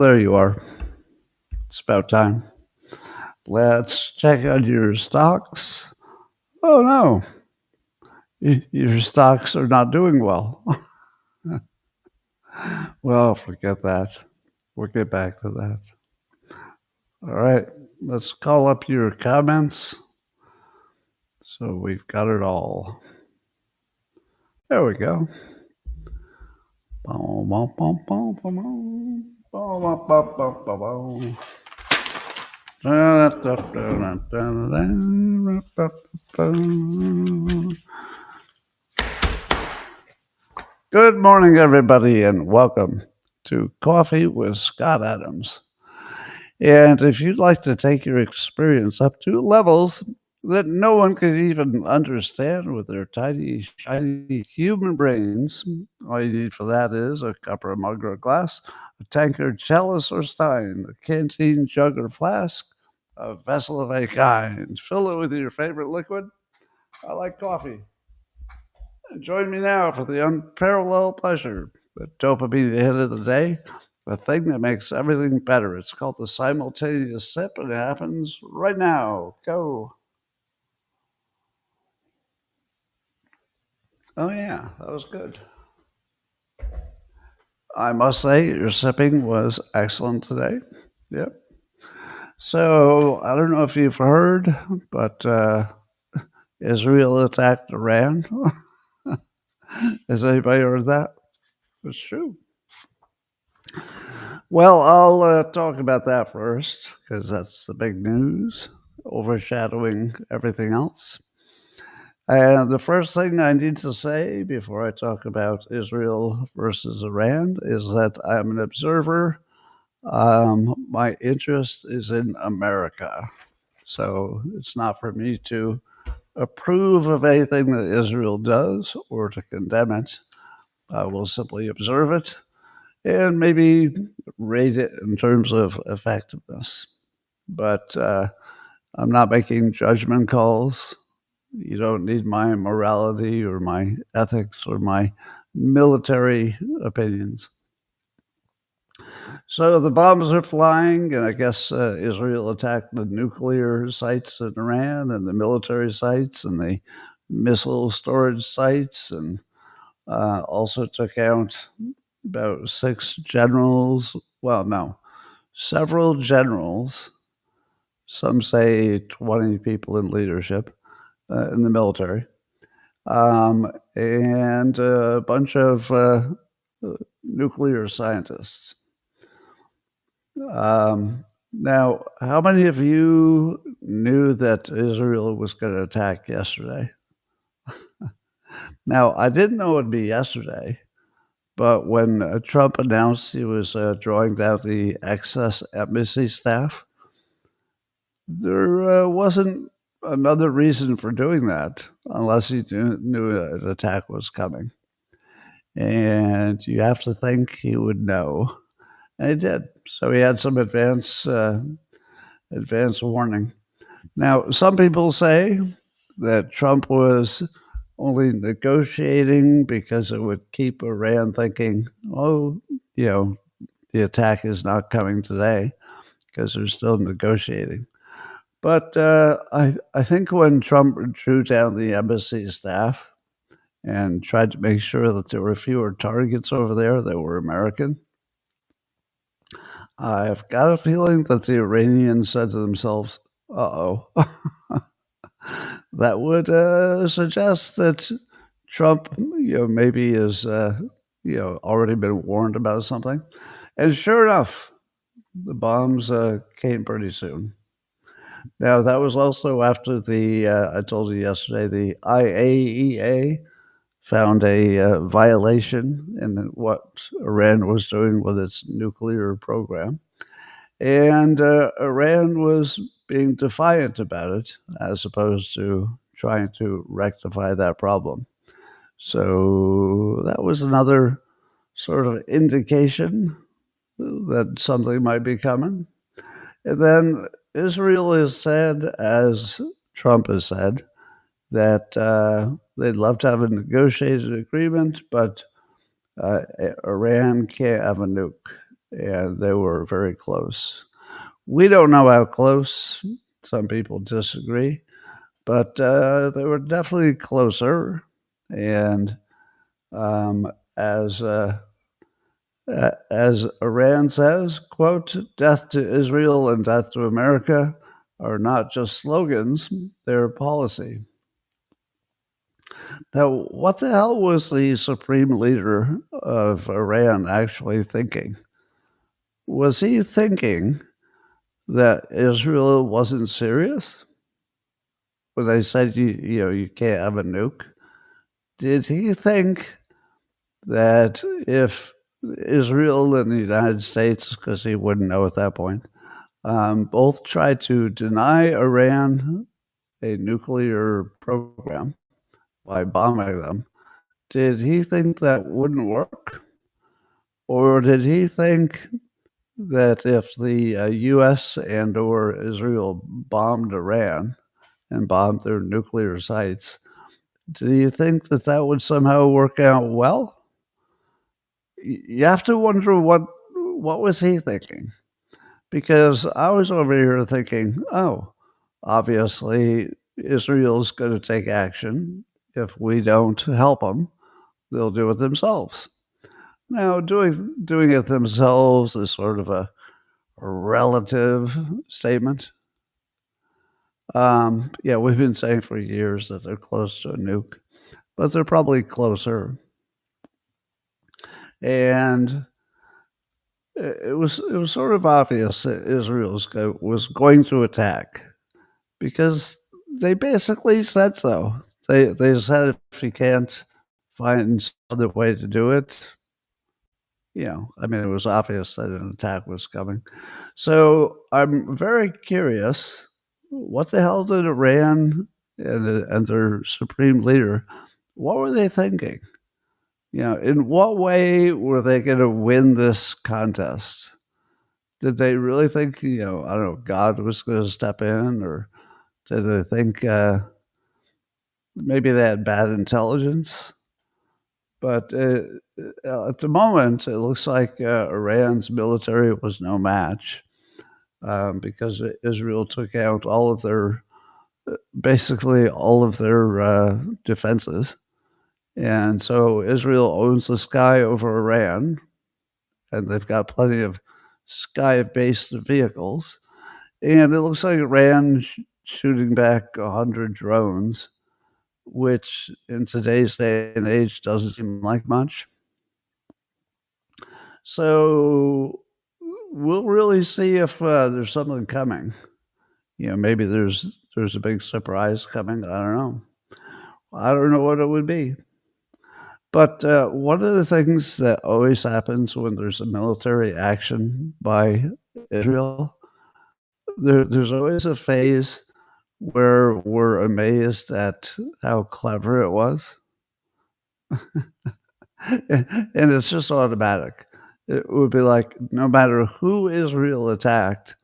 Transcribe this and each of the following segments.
There you are. It's about time. Let's check on your stocks. Oh no, your stocks are not doing well. Well, forget that. We'll get back to that. All right, let's call up your comments. So we've got it all. There we go. Good morning, everybody, and welcome to Coffee with Scott Adams. And if you'd like to take your experience up to levels that no one could even understand with their tiny, shiny human brains, all you need for that is a cup or a mug or a glass, a tankard, chalice or stein, a canteen, jug or flask, a vessel of any kind. Fill it with your favorite liquid. I like coffee. Join me now for the unparalleled pleasure, the dopamine hit of the day, the thing that makes everything better. It's called the simultaneous sip, and it happens right now. Go. Oh, yeah, that was good. I must say, your sipping was excellent today. Yep. So, I don't know if you've heard, but Israel attacked Iran. Has anybody heard that? It's true. Well, I'll talk about that first because that's the big news, overshadowing everything else. And the first thing I need to say before I talk about Israel versus Iran is that I'm an observer. My interest is in America. So it's not for me to approve of anything that Israel does or to condemn it. I will simply observe it and maybe rate it in terms of effectiveness. But I'm not making judgment calls. You don't need my morality or my ethics or my military opinions. So the bombs are flying, and I guess Israel attacked the nuclear sites in Iran and the military sites and the missile storage sites, and also took out about 6 generals. Well, no, several generals. Some say 20 people in leadership in the military, and a bunch of nuclear scientists. Now, how many of you knew that Israel was going to attack yesterday? Now, I didn't know it would be yesterday, but when Trump announced he was drawing down the excess embassy staff, there wasn't another reason for doing that unless he knew an attack was coming. And you have to think he would know. And he did. So he had some advance warning. Now, some people say that Trump was only negotiating because it would keep Iran thinking, oh, the attack is not coming today because they're still negotiating. But I think when Trump drew down the embassy staff and tried to make sure that there were fewer targets over there that were American, I've got a feeling that the Iranians said to themselves, uh-oh. That would suggest that Trump, maybe is, already been warned about something. And sure enough, the bombs came pretty soon. Now, that was also after I told you yesterday, the IAEA found a violation in what Iran was doing with its nuclear program. And Iran was being defiant about it as opposed to trying to rectify that problem. So that was another sort of indication that something might be coming. And then Israel has said, as Trump has said, that they'd love to have a negotiated agreement, but Iran can't have a nuke. and they were very close. We don't know how close. Some people disagree, but they were definitely closer. And um, as as Iran says, quote, death to Israel and death to America are not just slogans, they're policy. Now, what the hell was the supreme leader of Iran actually thinking? Was he thinking that Israel wasn't serious when they said you can't have a nuke? Did he think that if Israel and the United States, because he wouldn't know at that point, both tried to deny Iran a nuclear program by bombing them, did he think that wouldn't work? Or did he think that if the US and or Israel bombed Iran and bombed their nuclear sites, do you think that that would somehow work out well? You have to wonder what was he thinking? Because I was over here thinking, oh, obviously Israel's going to take action. If we don't help them, they'll do it themselves. Now, doing it themselves is sort of a relative statement. Yeah, we've been saying for years that they're close to a nuke, but they're probably closer. And it was sort of obvious that Israel was going to attack because they basically said so. They said if you can't find some other way to do it, I mean, it was obvious that an attack was coming. So I'm very curious, what the hell did Iran and their supreme leader, what were they thinking? In what way were they going to win this contest? Did they really think, I don't know, God was going to step in, or did they think maybe they had bad intelligence? But at the moment, it looks like Iran's military was no match because Israel took out basically all of their defenses. And so Israel owns the sky over Iran, and they've got plenty of sky-based vehicles. And it looks like Iran shooting back 100 drones, which in today's day and age doesn't seem like much. So we'll really see if there's something coming. Maybe there's a big surprise coming. I don't know. I don't know what it would be. But one of the things that always happens when there's a military action by Israel, there's always a phase where we're amazed at how clever it was. And it's just automatic. It would be like no matter who Israel attacked,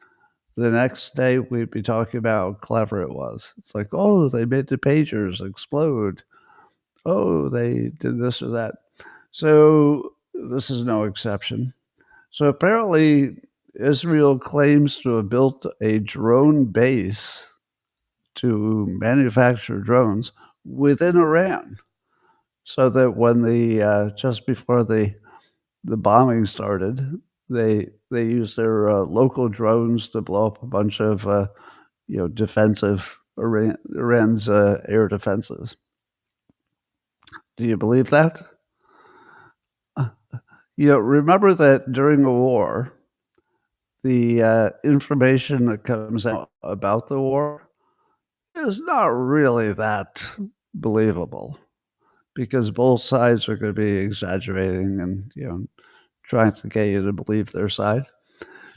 the next day we'd be talking about how clever it was. It's like, oh, they made the pagers explode. Oh, they did this or that. So this is no exception. So apparently, Israel claims to have built a drone base to manufacture drones within Iran, so that when just before the bombing started, they used their local drones to blow up a bunch of defensive Iran's air defenses. Do you believe that? Remember that during a war, the information that comes out about the war is not really that believable because both sides are going to be exaggerating and trying to get you to believe their side.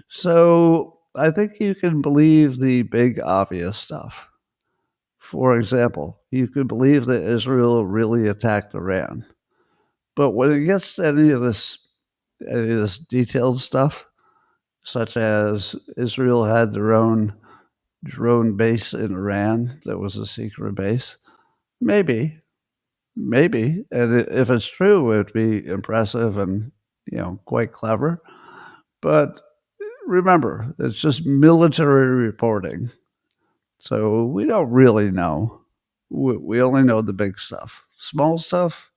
So I think you can believe the big obvious stuff. For example, you could believe that Israel really attacked Iran. But when it gets to any of this detailed stuff, such as Israel had their own drone base in Iran that was a secret base, maybe, and if it's true, it would be impressive and quite clever. But remember, it's just military reporting. So we don't really know. We only know the big stuff. Small stuff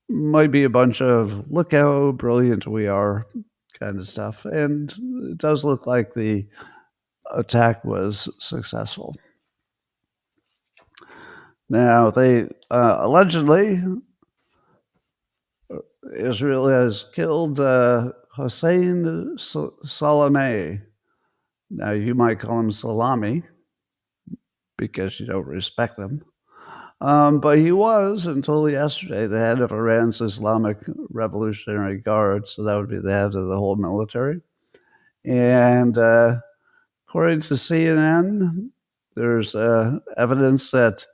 might be a bunch of look how brilliant we are kind of stuff. And it does look like the attack was successful. Now, they allegedly, Israel has killed Hossein Salameh. Now, you might call him Salami because you don't respect him. But he was, until yesterday, the head of Iran's Islamic Revolutionary Guard. So that would be the head of the whole military. And according to CNN, there's evidence that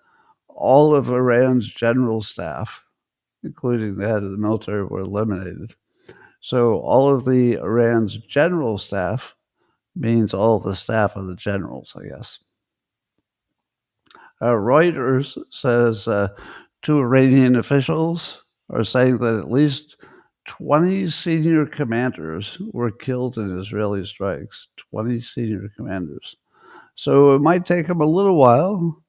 all of Iran's general staff, including the head of the military, were eliminated. So all of the Iran's general staff means all of the staff of the generals, I guess. Reuters says two Iranian officials are saying that at least 20 senior commanders were killed in Israeli strikes. 20 senior commanders. So it might take them a little while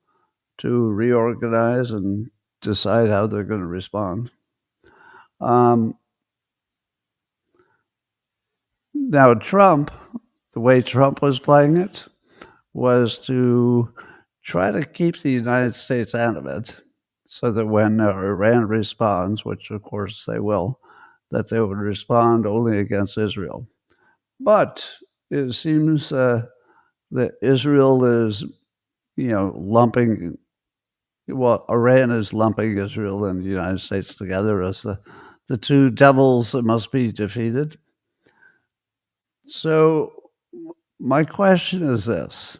to reorganize and decide how they're going to respond. Now, Trump, the way Trump was playing it, was to try to keep the United States out of it so that when Iran responds, which of course they will, that they would respond only against Israel. But it seems that Israel is, lumping, Iran is lumping Israel and the United States together as the two devils that must be defeated. So my question is this.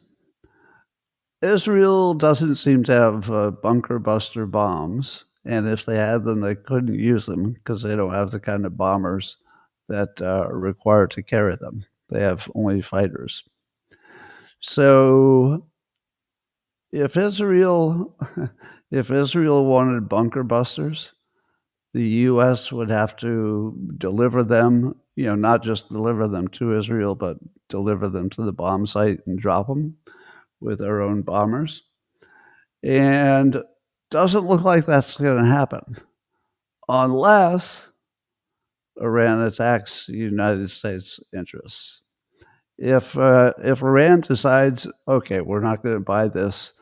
Israel doesn't seem to have bunker buster bombs, and if they had them, they couldn't use them because they don't have the kind of bombers that are required to carry them. They have only fighters. So if Israel wanted bunker busters, the U.S. would have to deliver them, not just deliver them to Israel, but deliver them to the bomb site and drop them with our own bombers. And doesn't look like that's going to happen unless Iran attacks the United States interests. If Iran decides, okay, we're not going to buy this,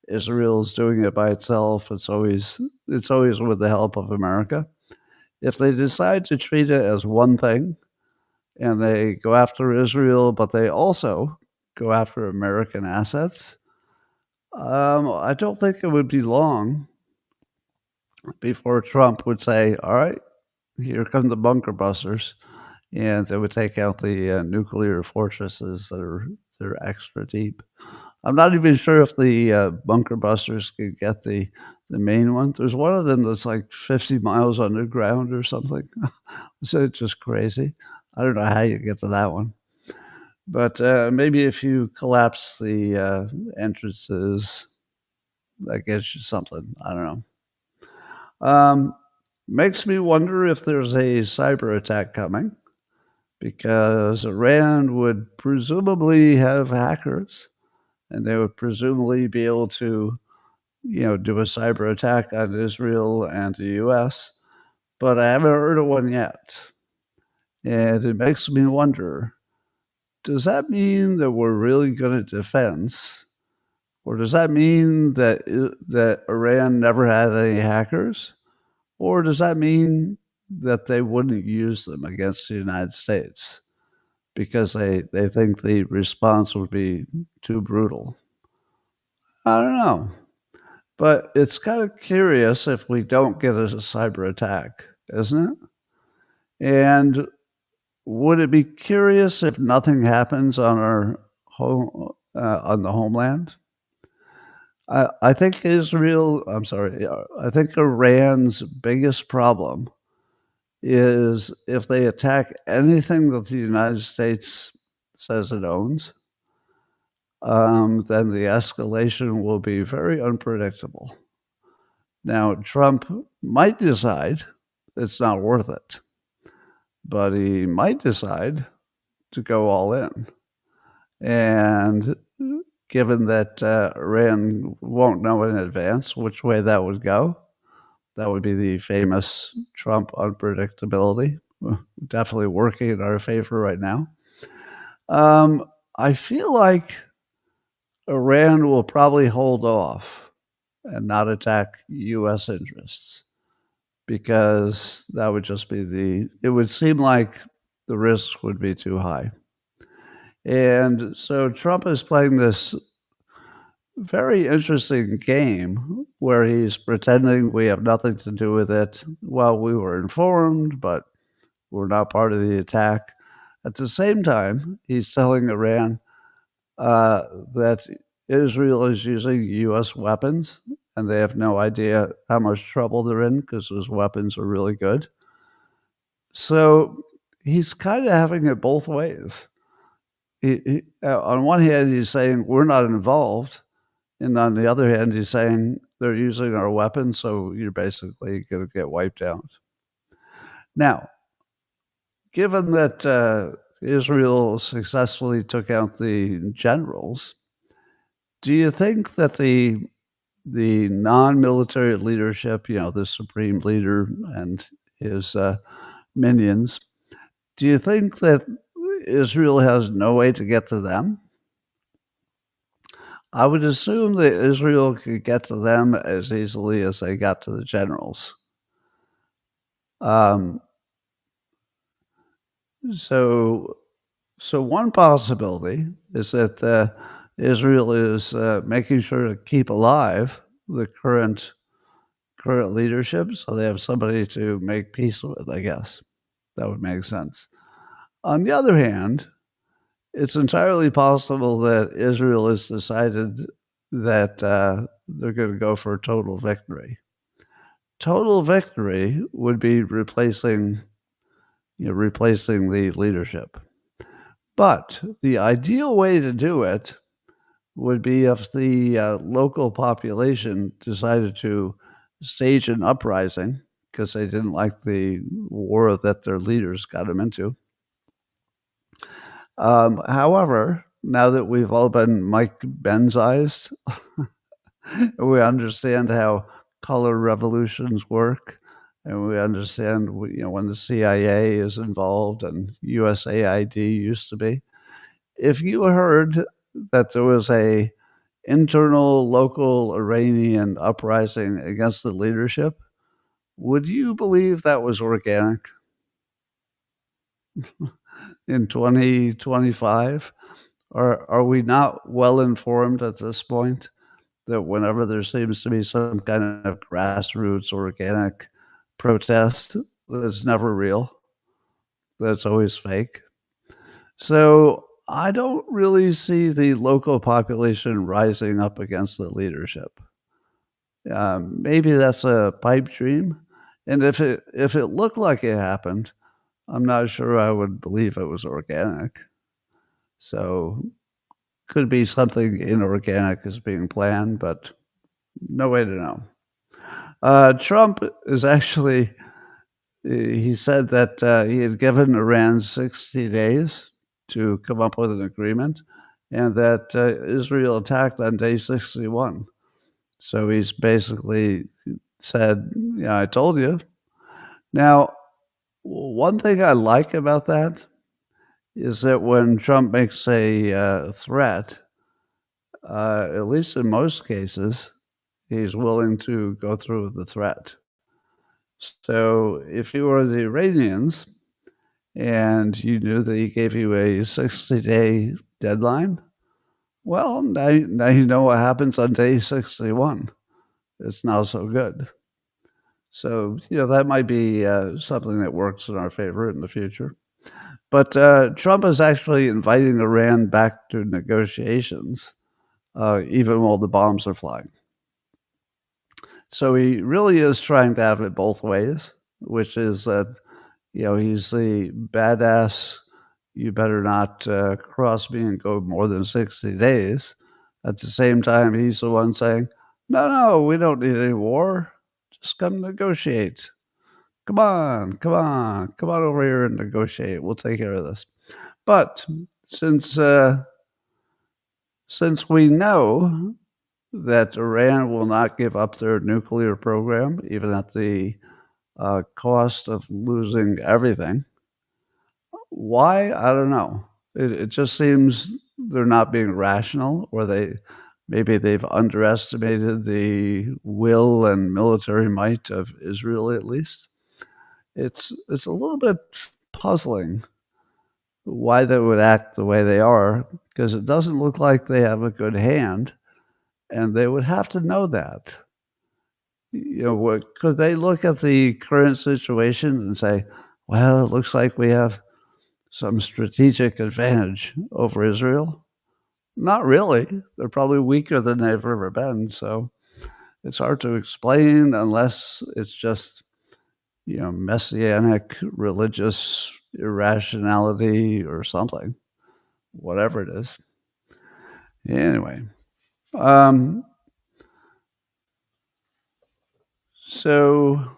Israel's doing it by itself. It's always with the help of America. If they decide to treat it as one thing, and they go after Israel, but they also go after American assets, I don't think it would be long before Trump would say, all right, here come the bunker busters, and they would take out the nuclear fortresses that are extra deep. I'm not even sure if the bunker busters could get the main one. There's one of them that's like 50 miles underground or something. So it's just crazy. I don't know how you get to that one. But maybe if you collapse the entrances, that gets you something. I don't know. Makes me wonder if there's a cyber attack coming because Iran would presumably have hackers and they would presumably be able to, do a cyber attack on Israel and the US. But I haven't heard of one yet. And it makes me wonder, does that mean that we're really good at defense? Or does that mean that Iran never had any hackers? Or does that mean that they wouldn't use them against the United States because they think the response would be too brutal? I don't know. But it's kind of curious if we don't get a cyber attack, isn't it? And would it be curious if nothing happens on our on the homeland? I think I think Iran's biggest problem is if they attack anything that the United States says it owns, then the escalation will be very unpredictable. Now, Trump might decide it's not worth it. but he might decide to go all in. And given that Iran won't know in advance which way that would go, that would be the famous Trump unpredictability, definitely working in our favor right now. I feel like Iran will probably hold off and not attack US interests because that would just be it would seem like the risk would be too high. And so Trump is playing this very interesting game where he's pretending we have nothing to do with it. Well, we were informed, but we're not part of the attack. At the same time, he's telling Iran that Israel is using U.S. weapons, and they have no idea how much trouble they're in because those weapons are really good. So he's kind of having it both ways. On one hand, he's saying we're not involved, and on the other hand, he's saying they're using our weapons, so you're basically going to get wiped out. Now, given that Israel successfully took out the generals, do you think that the non-military leadership, the supreme leader and his minions, do you think that Israel has no way to get to them? I would assume that Israel could get to them as easily as they got to the generals. Um, so, so one possibility is that Israel is making sure to keep alive the current leadership, so they have somebody to make peace with. I guess that would make sense. On the other hand, it's entirely possible that Israel has decided that they're going to go for a total victory. Total victory would be replacing the leadership. But the ideal way to do it would be if the local population decided to stage an uprising because they didn't like the war that their leaders got them into. However, now that we've all been Mike Benzized, we understand how color revolutions work, and we understand when the CIA is involved and USAID used to be. If you heard that there was a internal local Iranian uprising against the leadership, would you believe that was organic in 2025? Or are we not well informed at this point that whenever there seems to be some kind of grassroots organic protest, that's never real, that's always fake? So I don't really see the local population rising up against the leadership. Maybe that's a pipe dream, and if it looked like it happened, I'm not sure I would believe it was organic. So could be something inorganic is being planned, but no way to know. Trump is actually he said that he had given Iran 60 days to come up with an agreement, and that Israel attacked on day 61. So he's basically said, "Yeah, I told you." Now, one thing I like about that is that when Trump makes a threat, at least in most cases, he's willing to go through with the threat. So if you were the Iranians and you knew that he gave you a 60-day deadline, well, now you know what happens on day 61. It's not so good. So, that might be something that works in our favor in the future. But Trump is actually inviting Iran back to negotiations, even while the bombs are flying. So he really is trying to have it both ways, which is that, he's the badass, you better not cross me and go more than 60 days. At the same time, he's the one saying, no, we don't need any war. Just come negotiate. Come on, come on, come on over here and negotiate. We'll take care of this. But since since we know that Iran will not give up their nuclear program, even at the cost of losing everything, why? I don't know. It just seems they're not being rational, or maybe they've underestimated the will and military might of Israel. At least it's a little bit puzzling why they would act the way they are, because it doesn't look like they have a good hand, and they would have to know that. You know, what could they look at the current situation and say, well, it looks like we have some strategic advantage over Israel? Not really. They're probably weaker than they've ever been. So it's hard to explain unless it's just, messianic religious irrationality or something, whatever it is. Anyway, um, so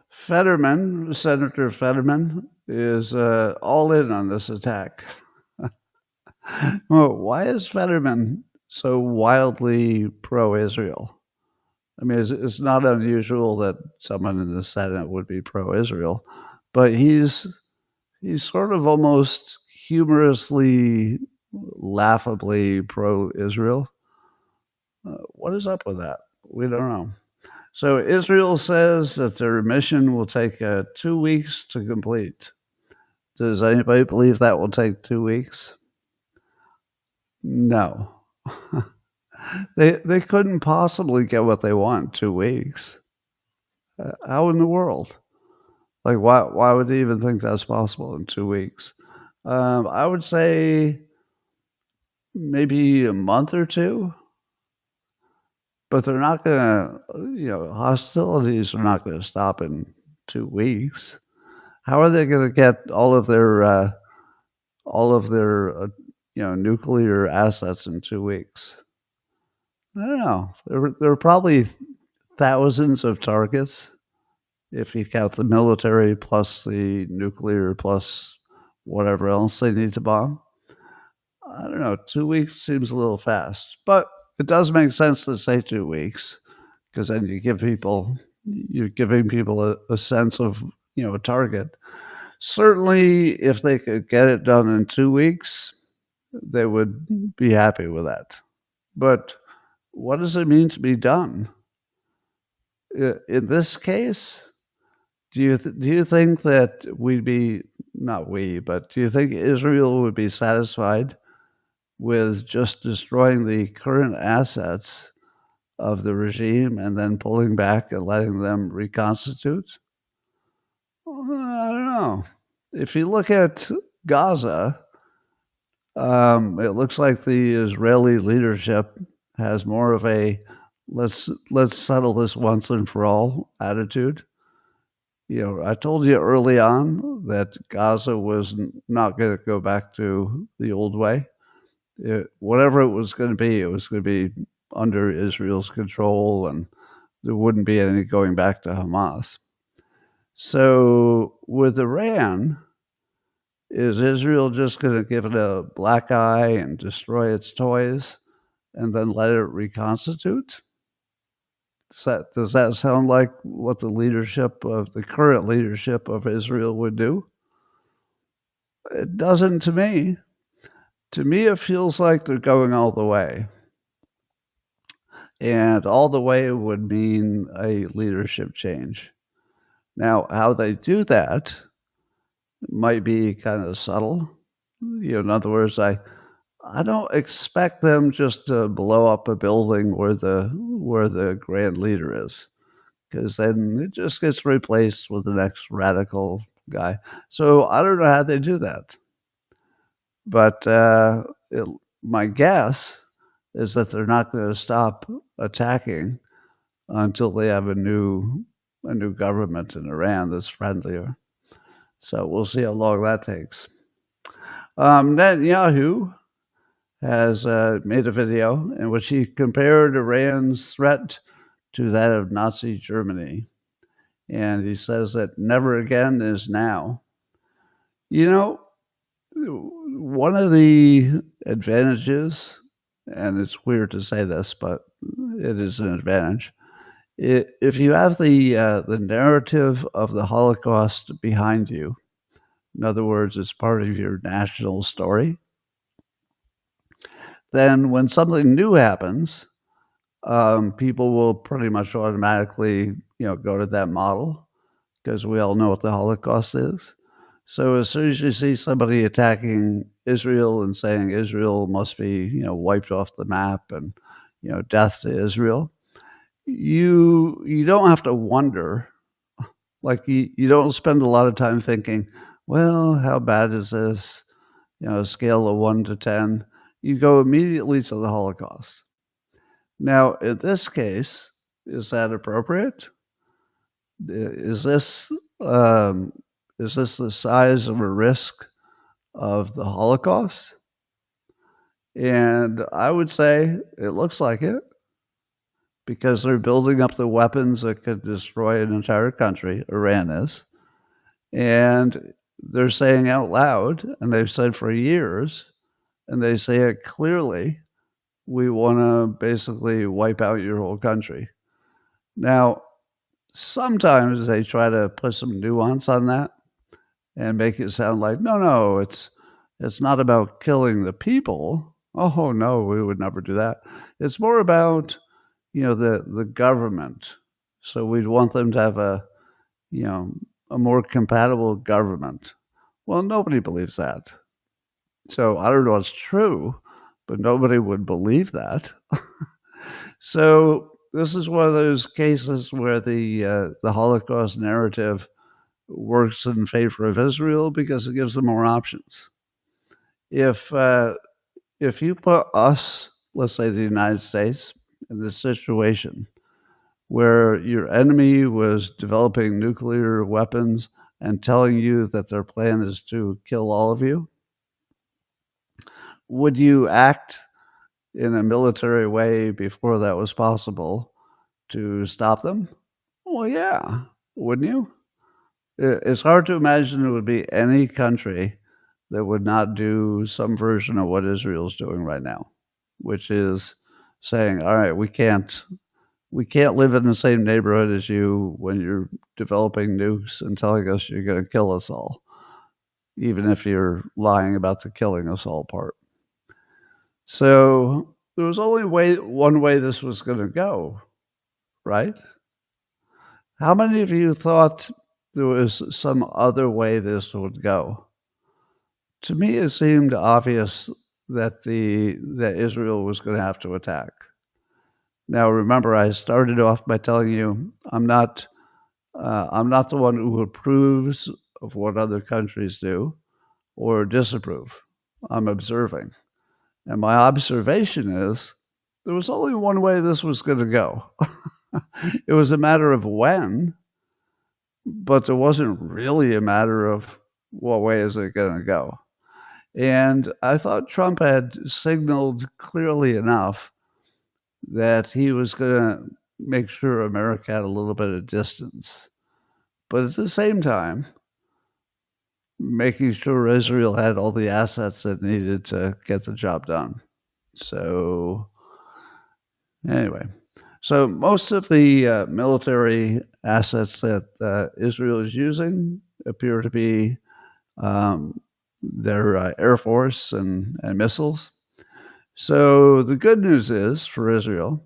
Senator Fetterman, is all in on this attack. Well, why is Fetterman so wildly pro-Israel? I mean, it's not unusual that someone in the Senate would be pro-Israel, but he's sort of almost humorously, laughably pro-Israel. What is up with that? We don't know. So Israel says that their mission will take 2 weeks to complete. Does anybody believe that will take 2 weeks? No. They couldn't possibly get what they want in 2 weeks. How in the world? Like, why would they even think that's possible in 2 weeks? I would say maybe a month or 2, but they're not gonna, hostilities are not gonna stop in 2 weeks. How are they gonna get all of their, nuclear assets in 2 weeks? I don't know. There were probably thousands of targets if you count the military plus the nuclear plus whatever else they need to bomb. I don't know. 2 weeks seems a little fast, but it does make sense to say 2 weeks because then you're giving people a sense of, a target. Certainly, if they could get it done in 2 weeks, they would be happy with that. But what does it mean to be done? In this case, do you think that we'd be not we, but do you think Israel would be satisfied with just destroying the current assets of the regime and then pulling back and letting them reconstitute? I don't know. If you look at Gaza, it looks like the Israeli leadership has more of a let's settle this once and for all attitude. I told you early on that Gaza was not going to go back to the old way. Whatever it was going to be, it was going to be under Israel's control, and there wouldn't be any going back to Hamas. So with Iran, is Israel just going to give it a black eye and destroy its toys and then let it reconstitute? Does that sound like what the current leadership of Israel would do? It doesn't to me. To me, it feels like they're going all the way. And all the way would mean a leadership change. Now, how they do that might be kind of subtle. In other words, I don't expect them just to blow up a building where the grand leader is, because then it just gets replaced with the next radical guy. So I don't know how they do that, but my guess is that they're not going to stop attacking until they have a new government in Iran that's friendlier. So we'll see how long that takes. Netanyahu has made a video in which he compared Iran's threat to that of Nazi Germany. And he says that never again is now. You know, one of the advantages, and it's weird to say this, but it is an advantage. If you have the narrative of the Holocaust behind you, in other words, it's part of your national story, then when something new happens, people will pretty much automatically, go to that model because we all know what the Holocaust is. So as soon as you see somebody attacking Israel and saying Israel must be, wiped off the map and, death to Israel, you don't have to wonder. Like you don't spend a lot of time thinking, well, how bad is this? Scale of 1 to 10. You go immediately to the Holocaust. Now, in this case, is that appropriate? Is this um, is this the size of a risk of the Holocaust? And I would say it looks like it because they're building up the weapons that could destroy an entire country. Iran is, and they're saying out loud, and they've said for years, and they say it clearly, we want to basically wipe out your whole country. Now, sometimes they try to put some nuance on that and make it sound like, no, no, it's not about killing the people. Oh no, we would never do that. It's more about, the government. So we'd want them to have you know, a more compatible government. Well, nobody believes that. So I don't know what's true, but nobody would believe that. So this is one of those cases where the Holocaust narrative works in favor of Israel because it gives them more options. If if you put us, let's say the United States, in this situation where your enemy was developing nuclear weapons and telling you that their plan is to kill all of you, would you act in a military way before that was possible to stop them? Well, yeah, wouldn't you? It's hard to imagine there would be any country that would not do some version of what Israel's doing right now, which is saying, "All right, we can't live in the same neighborhood as you when you're developing nukes and telling us you're going to kill us all, even if you're lying about the killing us all part." So there was only one way this was going to go, right? How many of you thought there was some other way this would go? To me, it seemed obvious that Israel was going to have to attack. Now, remember, I started off by telling you I'm not the one who approves of what other countries do or disapprove. I'm observing, and my observation is there was only one way this was going to go. It was a matter of when, but there wasn't really a matter of what way is it going to go. And I thought Trump had signaled clearly enough that he was going to make sure America had a little bit of distance. But at the same time, making sure Israel had all the assets it needed to get the job done. So, anyway, so most of the military assets that Israel is using appear to be their Air Force and missiles. So the good news is for Israel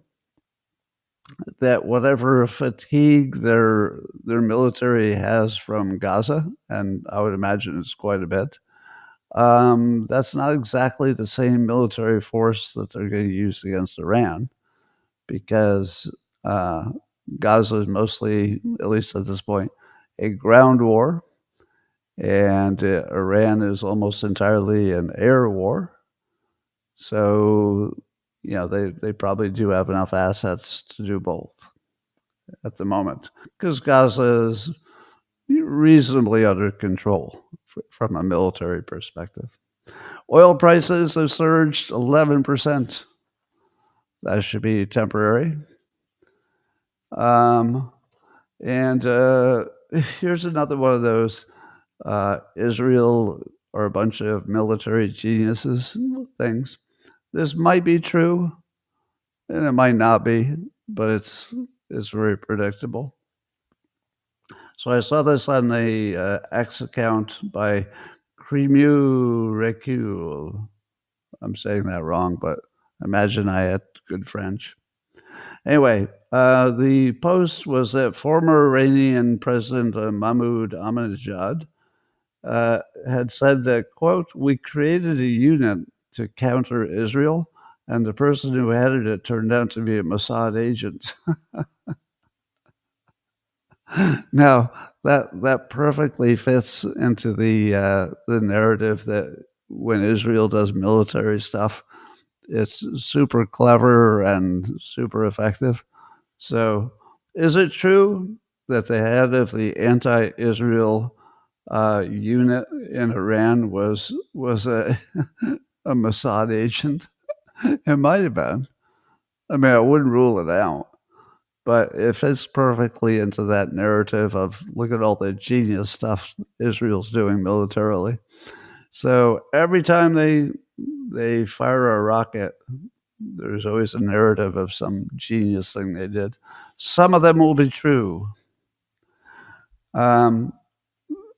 that whatever fatigue their military has from Gaza, and I would imagine it's quite a bit, that's not exactly the same military force that they're going to use against Iran, because Gaza is mostly, at least at this point, a ground war, and Iran is almost entirely an air war. So, they probably do have enough assets to do both at the moment, because Gaza is reasonably under control from a military perspective. Oil prices have surged 11%. That should be temporary. Um, And here's another one of those Israel are a bunch of military geniuses things. This might be true, and it might not be, but it's very predictable. So I saw this on the X account by Cremu Recul. I'm saying that wrong, but imagine I had good French. Anyway, the post was that former Iranian President Mahmoud Ahmadinejad had said that, quote, we created a unit to counter Israel, and the person who headed it turned out to be a Mossad agent. Now, that perfectly fits into the narrative that when Israel does military stuff, it's super clever and super effective. So, is it true that the head of the anti-Israel unit in Iran was a a Mossad agent? It might have been. I mean, I wouldn't rule it out. But it fits perfectly into that narrative of look at all the genius stuff Israel's doing militarily. So every time they fire a rocket, there's always a narrative of some genius thing they did. Some of them will be true. Um,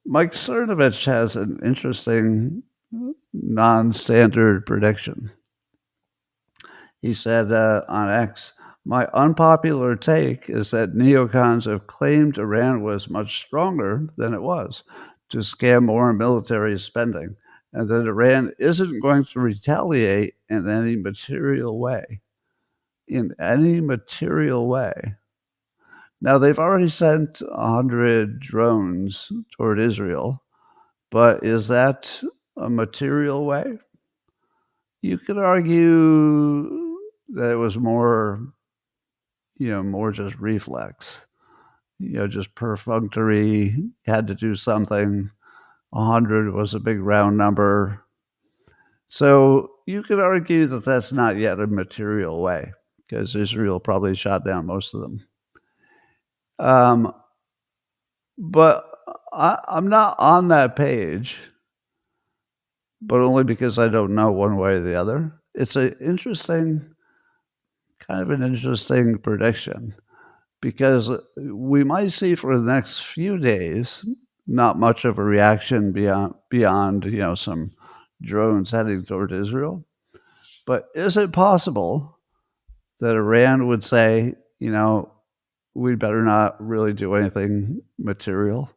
Mike Cernovich has an interesting non-standard prediction. He said on X, my unpopular take is that neocons have claimed Iran was much stronger than it was to scam more military spending, and that Iran isn't going to retaliate in any material way. In any material way. Now, they've already sent 100 drones toward Israel, but is that a material way? You could argue that it was more more just reflex, just perfunctory, had to do something. 100 was a big round number. So you could argue that that's not yet a material way because Israel probably shot down most of them. But I'm not on that page, but only because I don't know one way or the other. It's an interesting prediction because we might see for the next few days not much of a reaction beyond some drones heading toward Israel. But is it possible that Iran would say, we better not really do anything material?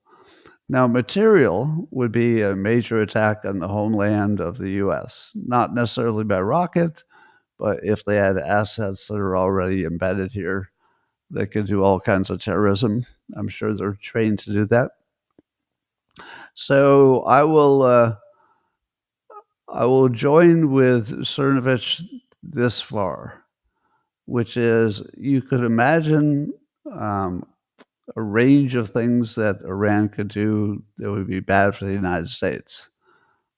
Now, material would be a major attack on the homeland of the U.S., not necessarily by rocket, but if they had assets that are already embedded here, they could do all kinds of terrorism. I'm sure they're trained to do that. So I will join with Cernovich this far, which is you could imagine a range of things that Iran could do that would be bad for the United States.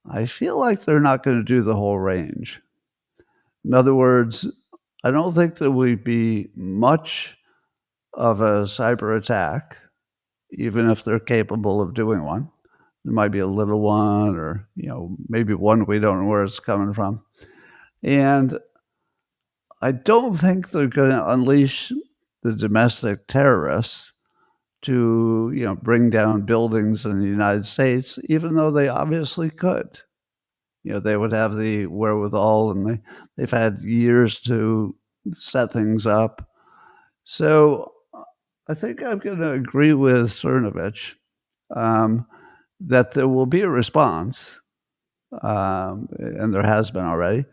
I feel like they're not going to do the whole range. In other words, I don't think there would be much of a cyber attack, even if they're capable of doing one. There might be a little one or, maybe one we don't know where it's coming from. And I don't think they're going to unleash the domestic terrorists to, bring down buildings in the United States, even though they obviously could. They would have the wherewithal, and they've had years to set things up. So I think I'm going to agree with Cernovich that there will be a response, and there has been already,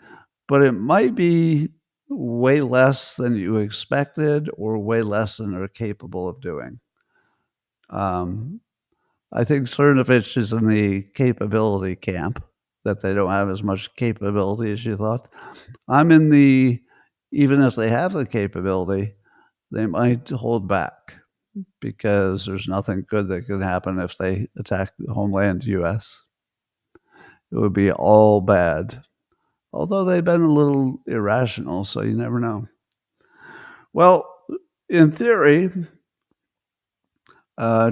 but it might be way less than you expected or way less than they're capable of doing. I think Cernovich is in the capability camp, that they don't have as much capability as you thought. I'm in the, even if they have the capability, they might hold back because there's nothing good that can happen if they attack the homeland U.S. It would be all bad. Although they've been a little irrational, so you never know. Well, in theory,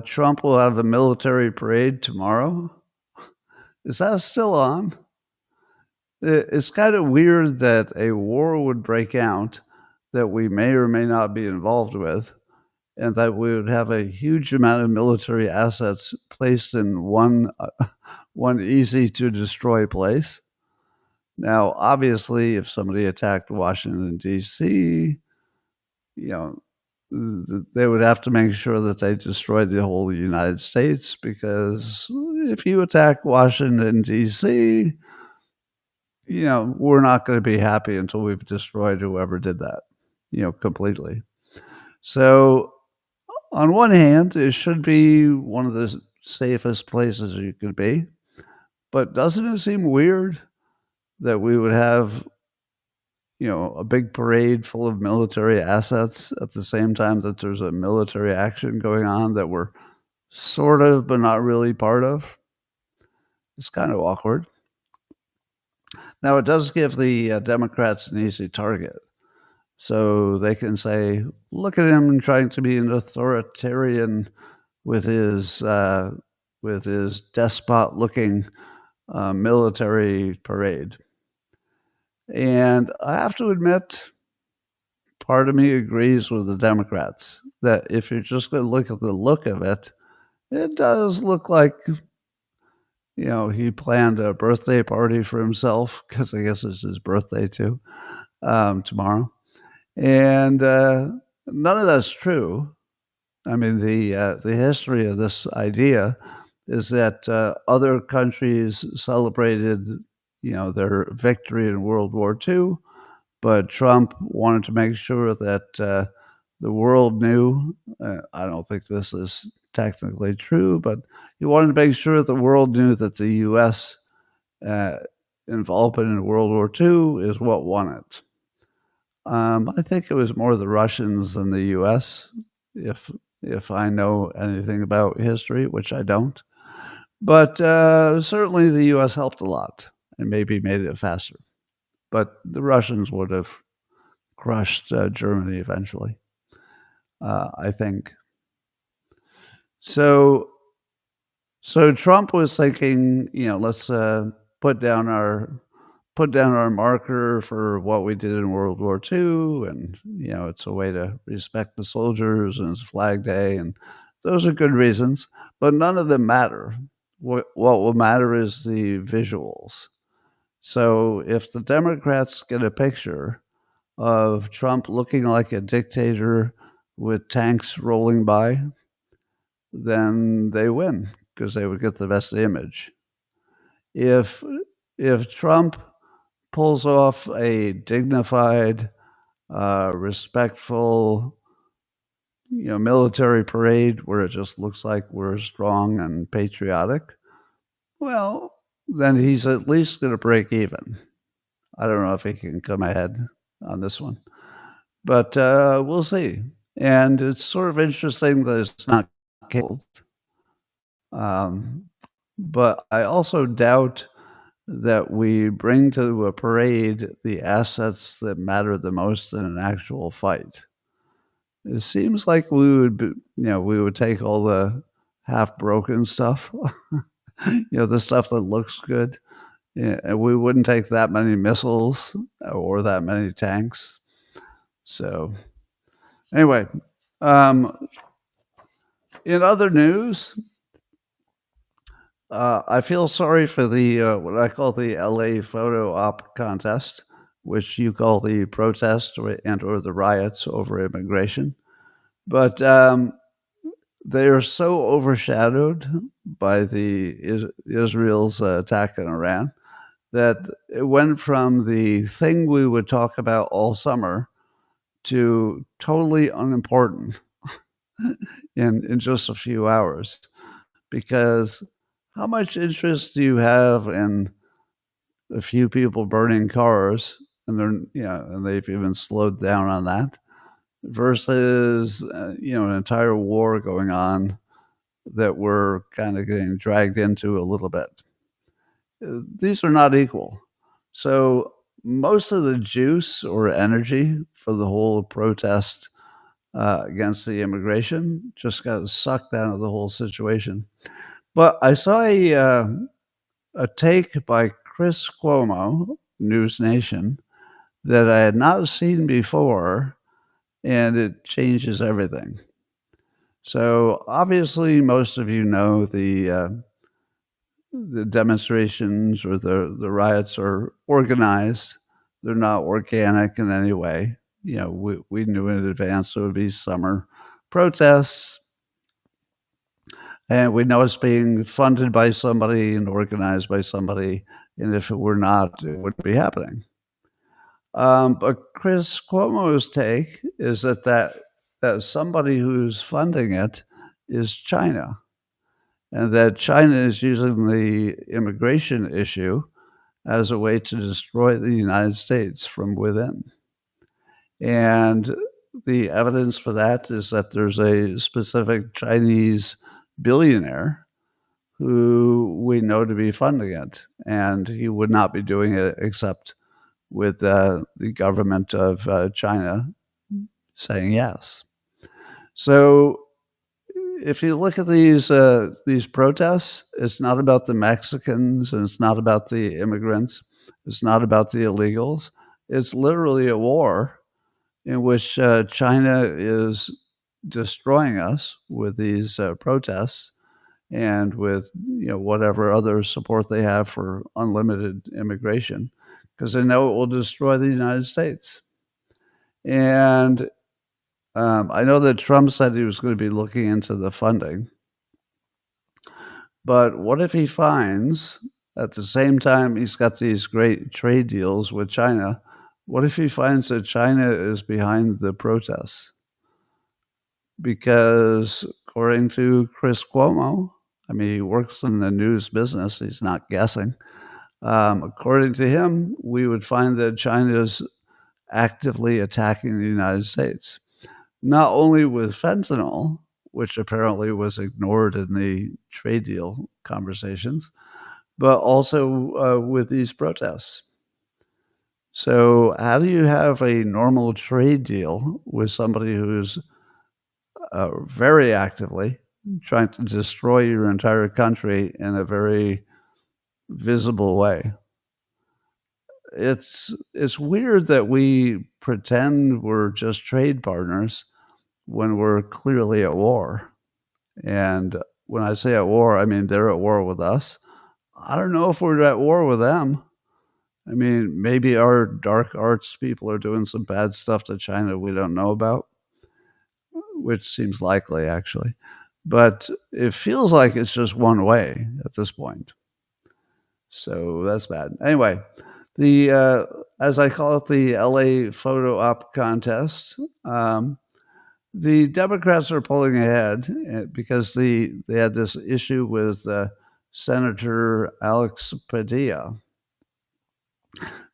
Trump will have a military parade tomorrow. Is that still on? It's kind of weird that a war would break out that we may or may not be involved with, and that we would have a huge amount of military assets placed in one easy to destroy place. Now, obviously, if somebody attacked Washington D.C., you know, they would have to make sure that they destroyed the whole United States, because if you attack Washington D.C., we're not going to be happy until we've destroyed whoever did that, completely. So, on one hand, it should be one of the safest places you could be, but doesn't it seem weird that we would have, a big parade full of military assets at the same time that there's a military action going on that we're sort of, but not really part of? It's kind of awkward. Now, it does give the Democrats an easy target. So they can say, look at him trying to be an authoritarian with his despot-looking military parade. And I have to admit, part of me agrees with the Democrats that if you're just going to look at the look of it, it does look like, he planned a birthday party for himself, because I guess it's his birthday too, tomorrow. And none of that's true. I mean, the history of this idea is that other countries celebrated, their victory in World War II, but Trump wanted to make sure that the world knew. I don't think this is technically true, but he wanted to make sure the world knew that the U.S. Involvement in World War II is what won it. I think it was more the Russians than the U.S., if I know anything about history, which I don't. But certainly the U.S. helped a lot and maybe made it faster. But the Russians would have crushed Germany eventually, I think. So Trump was thinking, let's put down our marker for what we did in World War II, and it's a way to respect the soldiers, and it's Flag Day, and those are good reasons, but none of them matter. What will matter is the visuals. So if the Democrats get a picture of Trump looking like a dictator with tanks rolling by, then they win, because they would get the best image. If Trump pulls off a dignified, respectful, military parade where it just looks like we're strong and patriotic, well, then he's at least going to break even. I don't know if he can come ahead on this one, but we'll see. And it's sort of interesting that it's not killed. But I also doubt that we bring to a parade the assets that matter the most in an actual fight. It seems like we would take all the half broken stuff, the stuff that looks good. Yeah, and we wouldn't take that many missiles or that many tanks. So anyway, in other news, I feel sorry for the what I call the LA photo op contest, which you call the protest or the riots over immigration. But they are so overshadowed by Israel's attack on Iran that it went from the thing we would talk about all summer to totally unimportant in just a few hours. Because how much interest do you have in a few people burning cars, and and they've even slowed down on that, versus an entire war going on that we're kind of getting dragged into a little bit? These are not equal. So most of the juice or energy for the whole protest against the immigration, just got sucked out of the whole situation. But I saw a take by Chris Cuomo, News Nation, that I had not seen before, and it changes everything. So obviously, most of you know the demonstrations or the riots are organized. They're not organic in any way. You know, we knew in advance there would be summer protests, and we know it's being funded by somebody and organized by somebody. And if it were not, it wouldn't be happening. But Chris Cuomo's take is that somebody who's funding it is China, and that China is using the immigration issue as a way to destroy the United States from within. And the evidence for that is that there's a specific Chinese billionaire who we know to be funding it, and he would not be doing it except with the government of China saying yes. So if you look at these protests, it's not about the Mexicans and it's not about the immigrants. It's not about the illegals. It's literally a war in which China is destroying us with these protests and with whatever other support they have for unlimited immigration, because they know it will destroy the United States. And I know that Trump said he was going to be looking into the funding, but what if he finds at the same time he's got these great trade deals with China? What if he finds that China is behind the protests? Because according to Chris Cuomo, I mean, he works in the news business, he's not guessing. According to him, we would find that China is actively attacking the United States, not only with fentanyl, which apparently was ignored in the trade deal conversations, but also with these protests. So, how do you have a normal trade deal with somebody who's very actively trying to destroy your entire country in a very visible way? It's weird that we pretend we're just trade partners when we're clearly at war. And when I say at war, I mean they're at war with us. I don't know if we're at war with them. I mean, maybe our dark arts people are doing some bad stuff to China we don't know about, which seems likely, actually. But it feels like it's just one way at this point. So that's bad. Anyway, the as I call it, the LA photo op contest. The Democrats are pulling ahead because they had this issue with Senator Alex Padilla.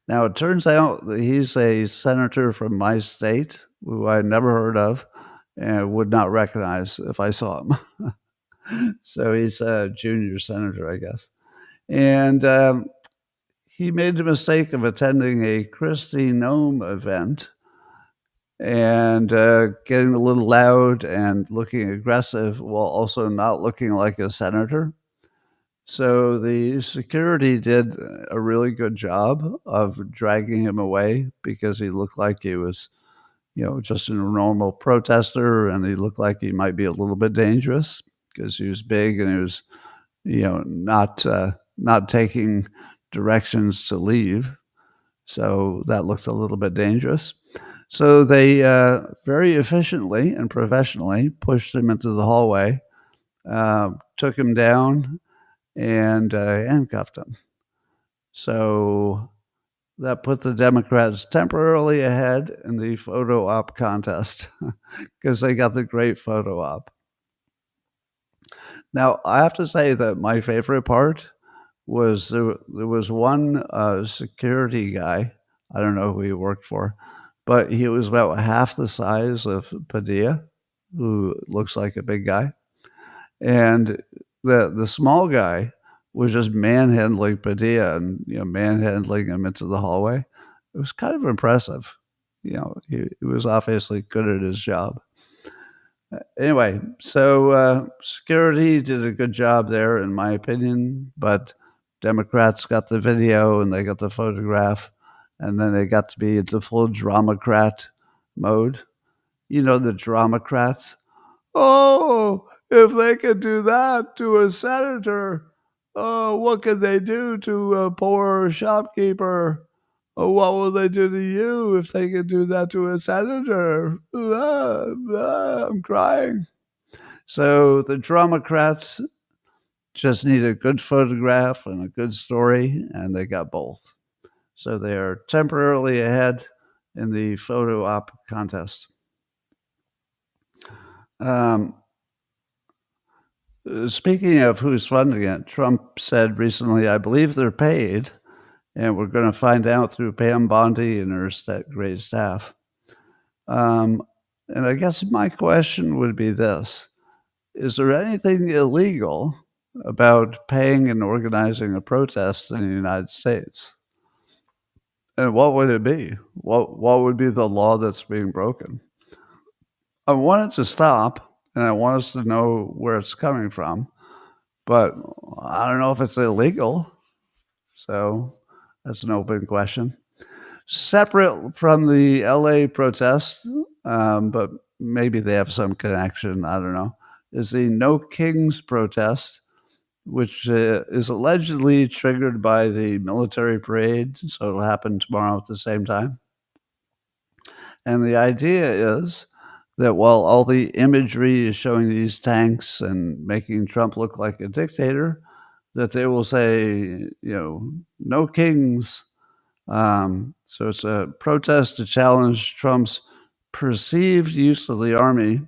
Now, it turns out that he's a senator from my state, who I never heard of and would not recognize if I saw him. So he's a junior senator, I guess. And he made the mistake of attending a Kristi Noem event and getting a little loud and looking aggressive while also not looking like a senator. So the security did a really good job of dragging him away because he looked like he was, just a normal protester, and he looked like he might be a little bit dangerous because he was big and he was, not taking directions to leave. So that looked a little bit dangerous. So they very efficiently and professionally pushed him into the hallway, took him down, and handcuffed him. So that put the Democrats temporarily ahead in the photo op contest because they got the great photo op. Now, I have to say that my favorite part was there was one security guy. I don't know who he worked for, but he was about half the size of Padilla, who looks like a big guy. And the small guy was just manhandling Padilla and manhandling him into the hallway. It was kind of impressive. He was obviously good at his job. Anyway, so security did a good job there, in my opinion, but Democrats got the video and they got the photograph, and then they got to be into full dramacrat mode. You know, the dramacrats. Oh, if they could do that to a senator, oh, what could they do to a poor shopkeeper? Oh, what will they do to you if they could do that to a senator? I'm crying. So the Dramocrats just need a good photograph and a good story, and they got both. So they are temporarily ahead in the photo op contest. Um, Speaking of who's funding it, Trump said recently, I believe they're paid, and we're going to find out through Pam Bondi and her great staff. And I guess my question would be this: is there anything illegal about paying and organizing a protest in the United States? And what would it be? What would be the law that's being broken? I want it to stop, and I want us to know where it's coming from, but I don't know if it's illegal. So that's an open question. Separate from the LA protests, but maybe they have some connection, I don't know, is the No Kings protest, which is allegedly triggered by the military parade. So it'll happen tomorrow at the same time. And the idea is that while all the imagery is showing these tanks and making Trump look like a dictator, that they will say, no kings. So it's a protest to challenge Trump's perceived use of the army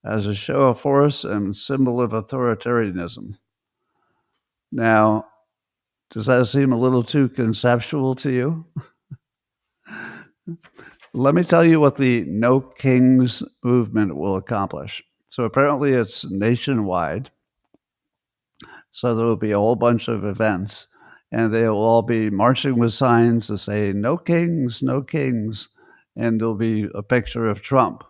as a show of force and symbol of authoritarianism. Now, does that seem a little too conceptual to you? Let me tell you what the No Kings movement will accomplish. So apparently it's nationwide. So there will be a whole bunch of events, and they will all be marching with signs that say, no kings, no kings. And there'll be a picture of Trump.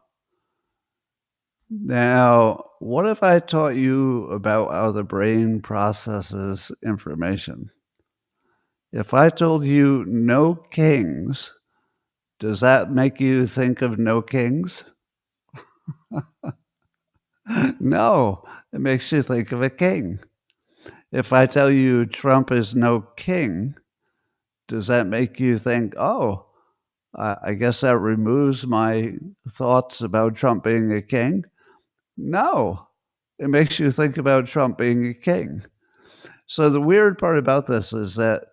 Now, what if I taught you about how the brain processes information? If I told you no kings, does that make you think of no kings? No, it makes you think of a king. If I tell you Trump is no king, does that make you think, oh, I guess that removes my thoughts about Trump being a king? No, it makes you think about Trump being a king. So the weird part about this is that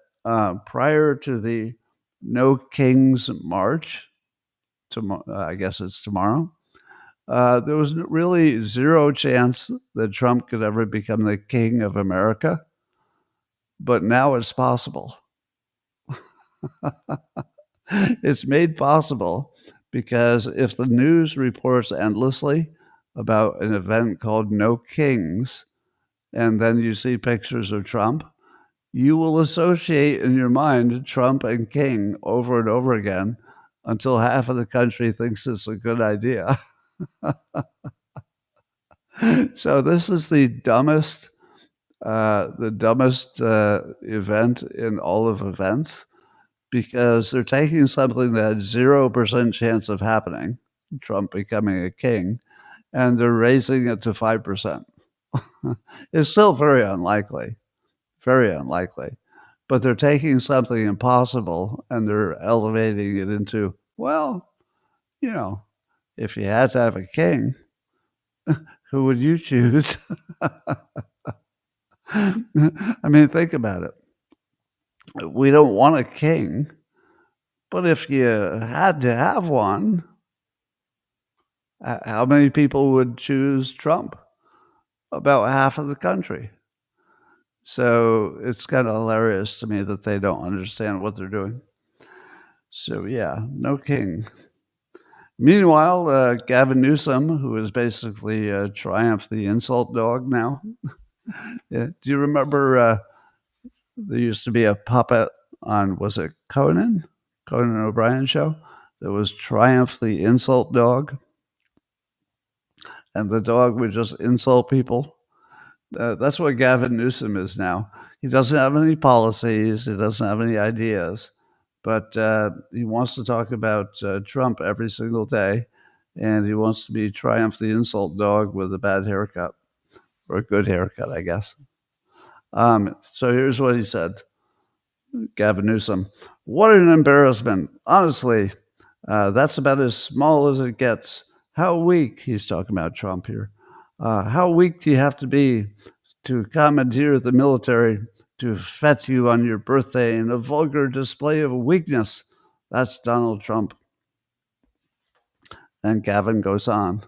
prior to the No Kings March, I guess it's tomorrow, there was really zero chance that Trump could ever become the king of America. But now it's possible. It's made possible because if the news reports endlessly about an event called No Kings, and then you see pictures of Trump, you will associate in your mind Trump and King over and over again until half of the country thinks it's a good idea. So this is the dumbest event in all of events, because they're taking something that has 0% chance of happening, Trump becoming a king, and they're raising it to 5%. It's still very unlikely, but they're taking something impossible and they're elevating it into, well, if you had to have a king, who would you choose? I mean, think about it. We don't want a king, but if you had to have one, how many people would choose Trump? About half of the country. So it's kind of hilarious to me that they don't understand what they're doing. So yeah, no king. Meanwhile, Gavin Newsom, who is basically Triumph the insult dog now. Yeah. Do you remember there used to be a puppet on, was it Conan O'Brien show? There was Triumph the insult dog. and the dog would just insult people. That's what Gavin Newsom is now. He doesn't have any policies. He doesn't have any ideas, but he wants to talk about Trump every single day, and he wants to be Triumph the insult dog with a bad haircut or a good haircut, I guess. So here's what he said. Gavin Newsom. What an embarrassment. Honestly, that's about as small as it gets. How weak, he's talking about Trump here. How weak do you have to be to commandeer the military to fete you on your birthday in a vulgar display of weakness? That's Donald Trump. And Gavin goes on.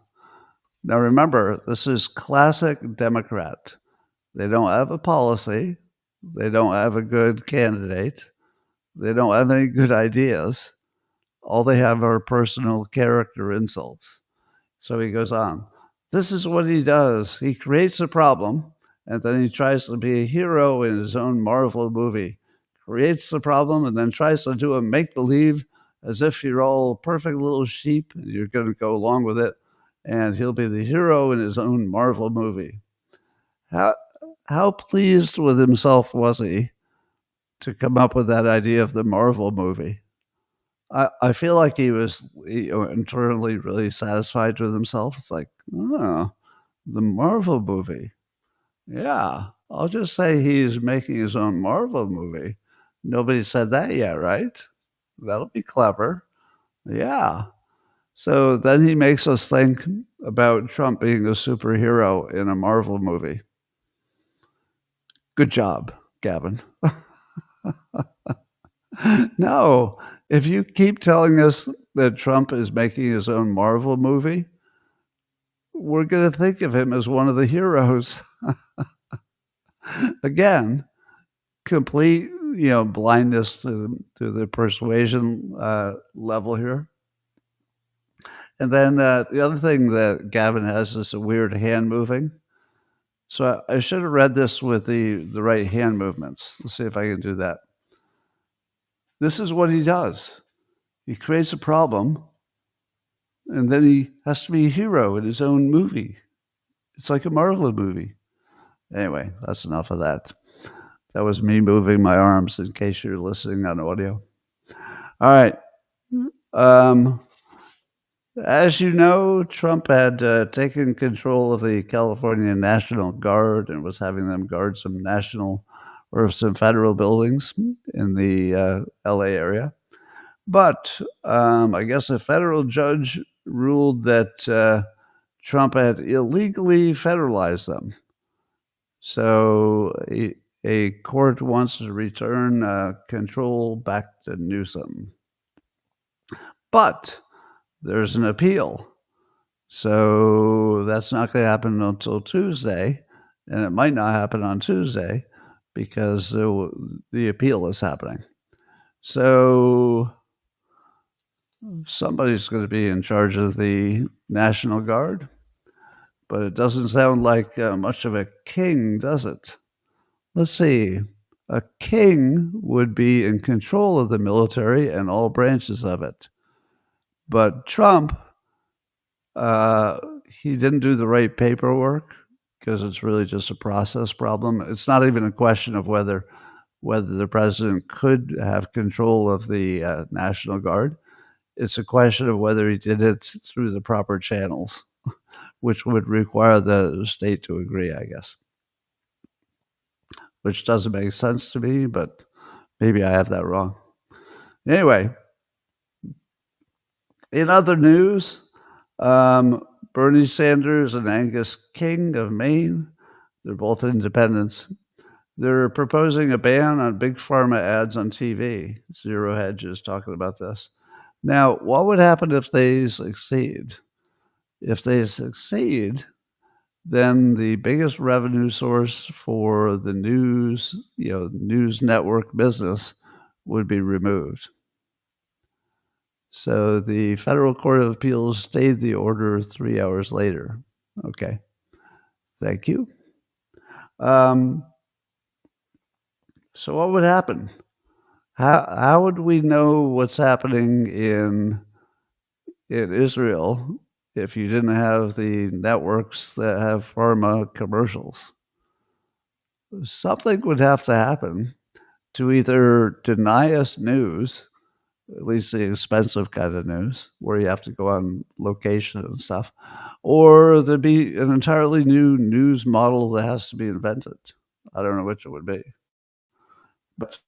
Now remember, this is classic Democrat. They don't have a policy. They don't have a good candidate. They don't have any good ideas. All they have are personal character insults. So he goes on. This is what he does. He creates a problem, and then he tries to be a hero in his own Marvel movie. Creates the problem, and then tries to do a make-believe as if you're all perfect little sheep, and you're going to go along with it, and he'll be the hero in his own Marvel movie. How pleased with himself was he to come up with that idea of the Marvel movie? I feel like he was internally really satisfied with himself. It's like, oh, the Marvel movie. Yeah, I'll just say he's making his own Marvel movie. Nobody said that yet, right? That'll be clever. Yeah. So then he makes us think about Trump being a superhero in a Marvel movie. Good job, Gavin. No, if you keep telling us that Trump is making his own Marvel movie, we're going to think of him as one of the heroes. Again, complete, blindness to the persuasion level here. And then the other thing that Gavin has is a weird hand moving. So I should have read this with the right hand movements. Let's see if I can do that. This is what he does. He creates a problem, and then he has to be a hero in his own movie. It's like a Marvel movie. Anyway, that's enough of that. That was me moving my arms in case you're listening on audio. All right. As you know, Trump had taken control of the California National Guard and was having them guard some national or some federal buildings in the LA area. But I guess a federal judge ruled that Trump had illegally federalized them. So a court wants to return control back to Newsom. But there's an appeal. So that's not going to happen until Tuesday. And it might not happen on Tuesday because the appeal is happening. So somebody's going to be in charge of the National Guard. But it doesn't sound like much of a king, does it? Let's see. A king would be in control of the military and all branches of it. But Trump, he didn't do the right paperwork because it's really just a process problem. It's not even a question of whether the president could have control of the National Guard. It's a question of whether he did it through the proper channels, which would require the state to agree, I guess. Which doesn't make sense to me, but maybe I have that wrong. Anyway, in other news, Bernie Sanders and Angus King of Maine, they're both independents. They're proposing a ban on big pharma ads on TV. Zero Hedge is talking about this. Now, what would happen if they succeed? If they succeed, then the biggest revenue source for the news network business would be removed. So the Federal Court of Appeals stayed the order 3 hours later. Okay. Thank you. So what would happen? How would we know what's happening in Israel if you didn't have the networks that have pharma commercials. Something would have to happen to either deny us news, at least the expensive kind of news, where you have to go on location and stuff, or there'd be an entirely new news model that has to be invented. I don't know which it would be. But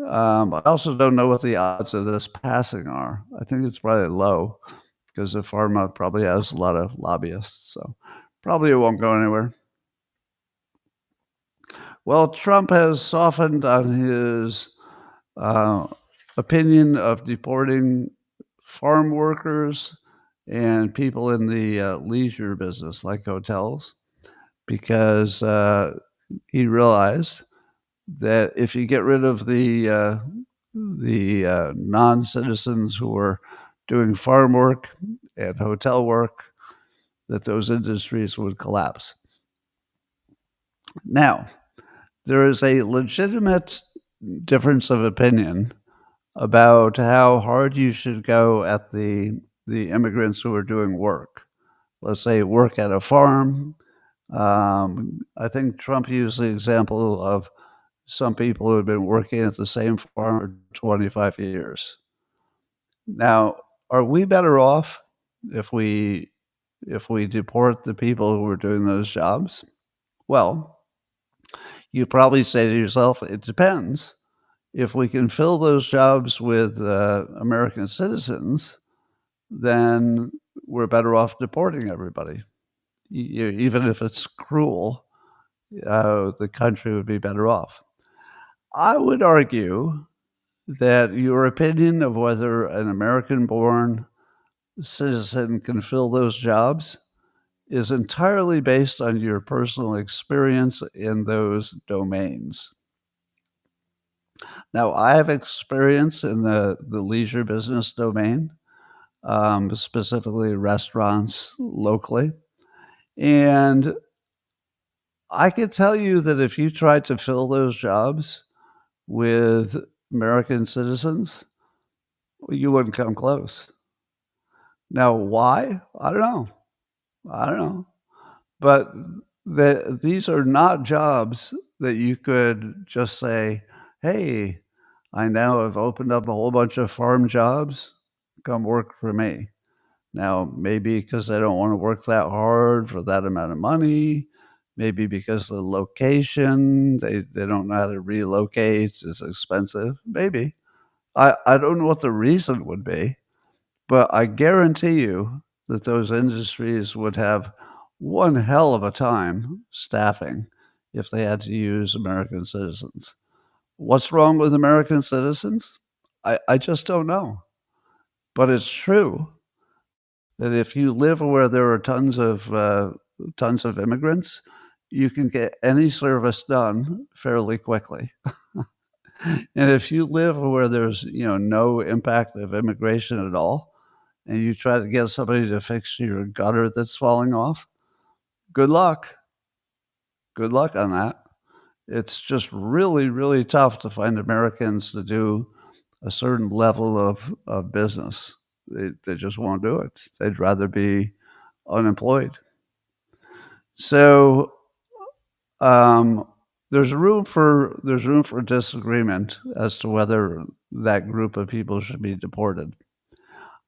I also don't know what the odds of this passing are. I think it's probably low because the pharma probably has a lot of lobbyists. So probably it won't go anywhere. Well, Trump has softened on his uh, opinion of deporting farm workers and people in the leisure business, like hotels, because he realized that if you get rid of the non-citizens who are doing farm work and hotel work, that those industries would collapse. Now, there is a legitimate difference of opinion about how hard you should go at the immigrants who are doing work. Let's say work at a farm. I think Trump used the example of some people who have been working at the same farm for 25 years. Now, are we better off if we deport the people who are doing those jobs? Well, you probably say to yourself, it depends. If we can fill those jobs with American citizens, then we're better off deporting everybody. Even if it's cruel, the country would be better off. I would argue that your opinion of whether an American-born citizen can fill those jobs is entirely based on your personal experience in those domains. Now, I have experience in the leisure business domain, specifically restaurants locally. And I can tell you that if you tried to fill those jobs with American citizens, you wouldn't come close. Now, why? I don't know. I don't know. But these are not jobs that you could just say, hey, I now have opened up a whole bunch of farm jobs. Come work for me. Now, maybe because they don't want to work that hard for that amount of money, maybe because the location, they don't know how to relocate, it's expensive. Maybe. I don't know what the reason would be, but I guarantee you that those industries would have one hell of a time staffing if they had to use American citizens. What's wrong with American citizens? I just don't know. But it's true that if you live where there are tons of immigrants, you can get any service done fairly quickly. And if you live where there's no impact of immigration at all, and you try to get somebody to fix your gutter that's falling off, good luck. Good luck on that. It's just really, really tough to find Americans to do a certain level of business. They just won't do it. They'd rather be unemployed. So there's room for disagreement as to whether that group of people should be deported.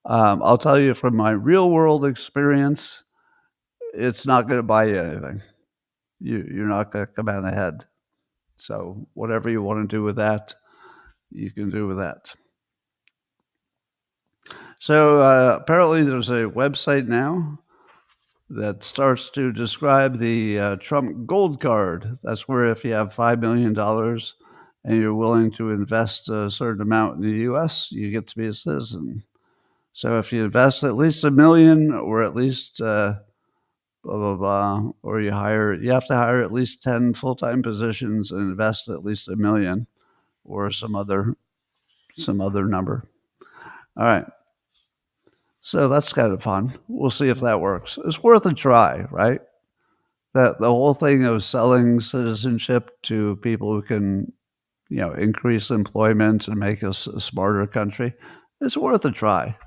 I'll tell you from my real world experience, it's not going to buy you anything. You're not going to come out ahead. So whatever you want to do with that, you can do with that. So apparently there's a website now that starts to describe the Trump Gold Card. That's where if you have $5 million and you're willing to invest a certain amount in the U.S., you get to be a citizen. So if you invest at least $1 million or at least blah, blah, blah, or you have to hire at least 10 full-time positions and invest at least $1 million or some other number. All right. So that's kind of fun. We'll see if that works. It's worth a try, right? That the whole thing of selling citizenship to people who can, increase employment and make us a smarter country, it's worth a try.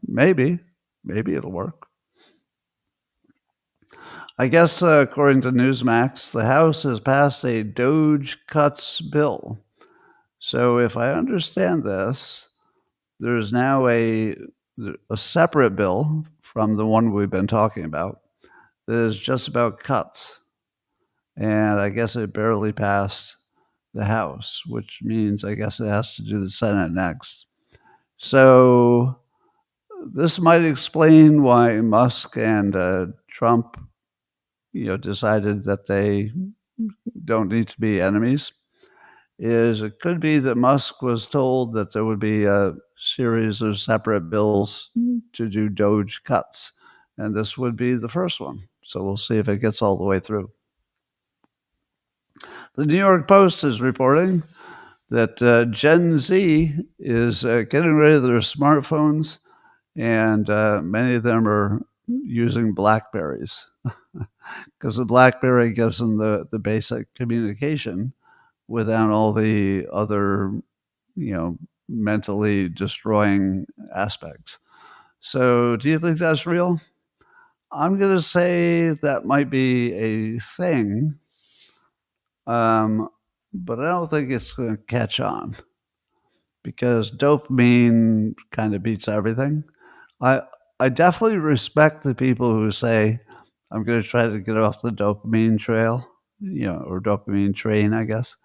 Maybe. maybe it'll work. I guess, according to Newsmax, the House has passed a Doge cuts bill. So if I understand this, there's now a separate bill from the one we've been talking about that is just about cuts. And I guess it barely passed the House, which means I guess it has to do the Senate next. So this might explain why Musk and Trump, decided that they don't need to be enemies. It could be that Musk was told that there would be a series of separate bills to do Doge cuts, and this would be the first one. So we'll see if it gets all the way through. The New York Post is reporting that Gen Z is getting rid of their smartphones, and many of them are using Blackberries because the Blackberry gives them the basic communication without all the other, mentally destroying aspects. So, do you think that's real? I'm going to say that might be a thing, but I don't think it's going to catch on because dopamine kind of beats everything. I I definitely respect the people who say I'm going to try to get off the dopamine trail, or dopamine train, I guess,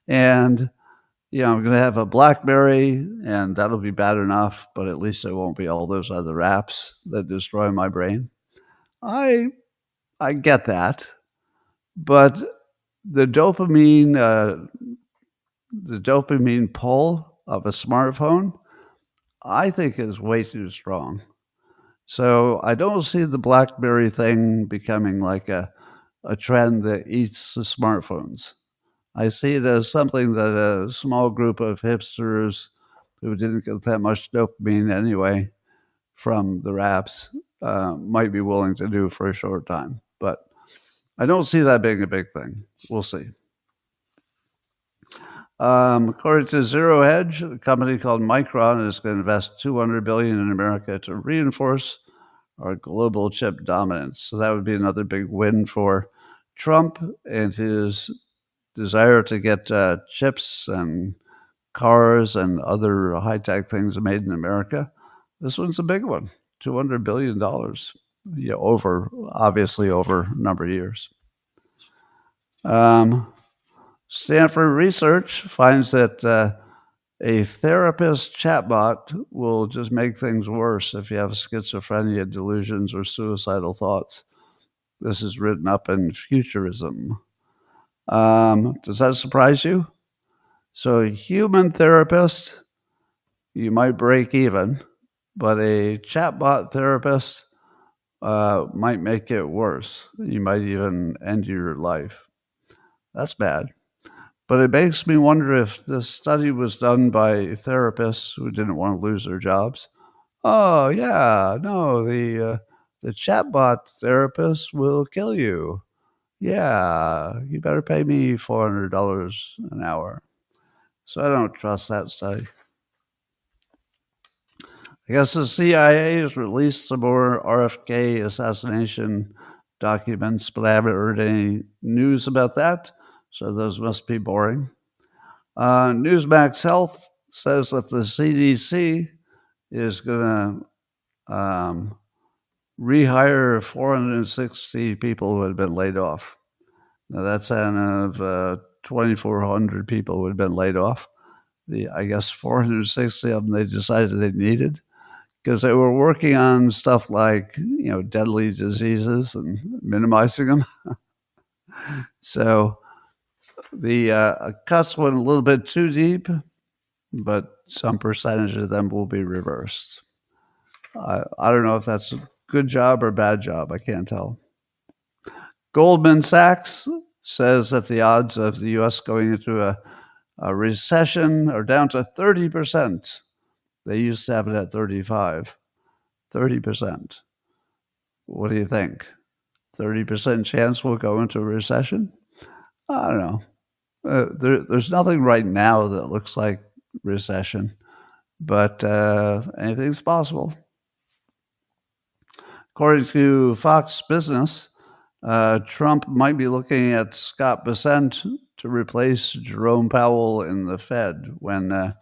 and I'm going to have a BlackBerry, and that'll be bad enough, but at least it won't be all those other apps that destroy my brain. I I get that, but the dopamine uh, the dopamine pull of a smartphone, I think is way too strong. So I don't see the BlackBerry thing becoming like a trend that eats the smartphones. I see it as something that a small group of hipsters who didn't get that much dopamine anyway from the apps might be willing to do for a short time. But I don't see that being a big thing. We'll see. According to Zero Hedge, a company called Micron is going to invest $200 billion in America to reinforce our global chip dominance. So that would be another big win for Trump and his desire to get chips and cars and other high tech things made in America. This one's a big one, $200 billion. Obviously over a number of years. Stanford research finds that a therapist chatbot will just make things worse if you have schizophrenia, delusions, or suicidal thoughts. This is written up in Futurism. Does that surprise you? So, a human therapist, you might break even, but a chatbot therapist might make it worse. You might even end your life. That's bad. But it makes me wonder if this study was done by therapists who didn't want to lose their jobs. Oh yeah, no, the chatbot therapist will kill you. Yeah, you better pay me $400 an hour. So I don't trust that study. I guess the CIA has released some more RFK assassination documents, but I haven't heard any news about that. So those must be boring. Newsmax Health says that the CDC is going to rehire 460 people who had been laid off. Now, that's out of 2,400 people who had been laid off. I guess 460 of them they decided they needed because they were working on stuff like, deadly diseases and minimizing them. So the cuts went a little bit too deep, but some percentage of them will be reversed. I don't know if that's a good job or bad job. I can't tell. Goldman Sachs says that the odds of the U.S. going into a recession are down to 30%. They used to have it at 35. 30%. What do you think? 30% chance we'll go into a recession? I don't know. There's nothing right now that looks like recession, but anything's possible. According to Fox Business, Trump might be looking at Scott Bessent to replace Jerome Powell in the Fed when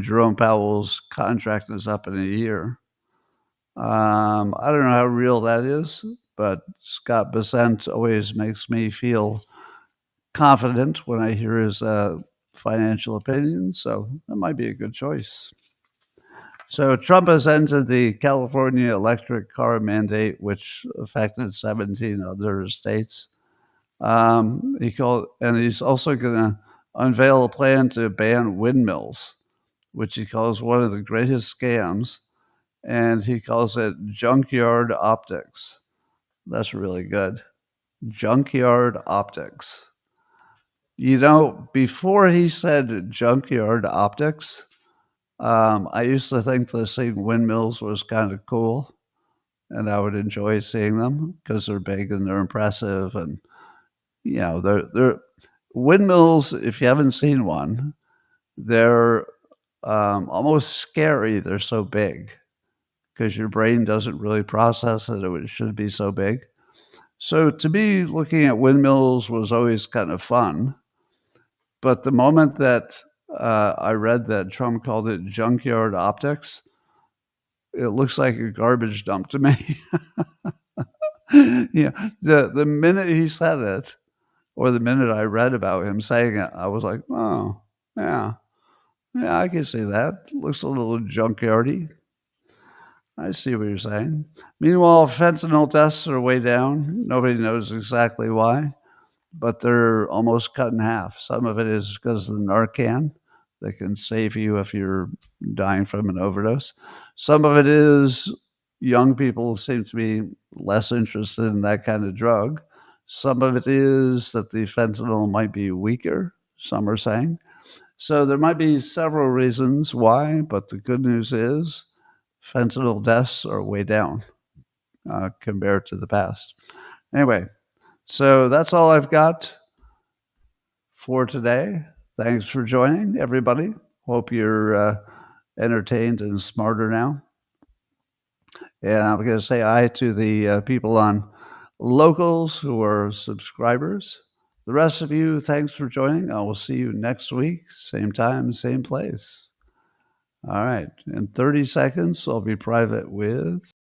Jerome Powell's contract is up in a year. I don't know how real that is, but Scott Bessent always makes me feel confident when I hear his financial opinions, so that might be a good choice. So Trump has ended the California electric car mandate, which affected 17 other states. He's also going to unveil a plan to ban windmills, which he calls one of the greatest scams, and he calls it junkyard optics. That's really good. Junkyard optics. You know, before he said junkyard optics, I used to think that seeing windmills was kind of cool, and I would enjoy seeing them because they're big and they're impressive, and they're windmills. If you haven't seen one, they're almost scary. They're so big because your brain doesn't really process that it should be so big. So to me, looking at windmills was always kind of fun. But the moment that I read that Trump called it junkyard optics, it looks like a garbage dump to me. The minute he said it, or the minute I read about him saying it, I was like, oh, yeah, I can see that. Looks a little junkyardy. I see what you're saying. Meanwhile, fentanyl deaths are way down. Nobody knows exactly why, but they're almost cut in half. Some of it is because of the Narcan that can save you if you're dying from an overdose. Some of it is young people seem to be less interested in that kind of drug. Some of it is that the fentanyl might be weaker, some are saying. So there might be several reasons why, but the good news is fentanyl deaths are way down compared to the past. Anyway, so that's all I've got for today. Thanks for joining, everybody. Hope you're entertained and smarter now. And I'm going to say hi to the people on Locals who are subscribers. The rest of you, thanks for joining. I will see you next week, same time, same place. All right. In 30 seconds, I'll be private with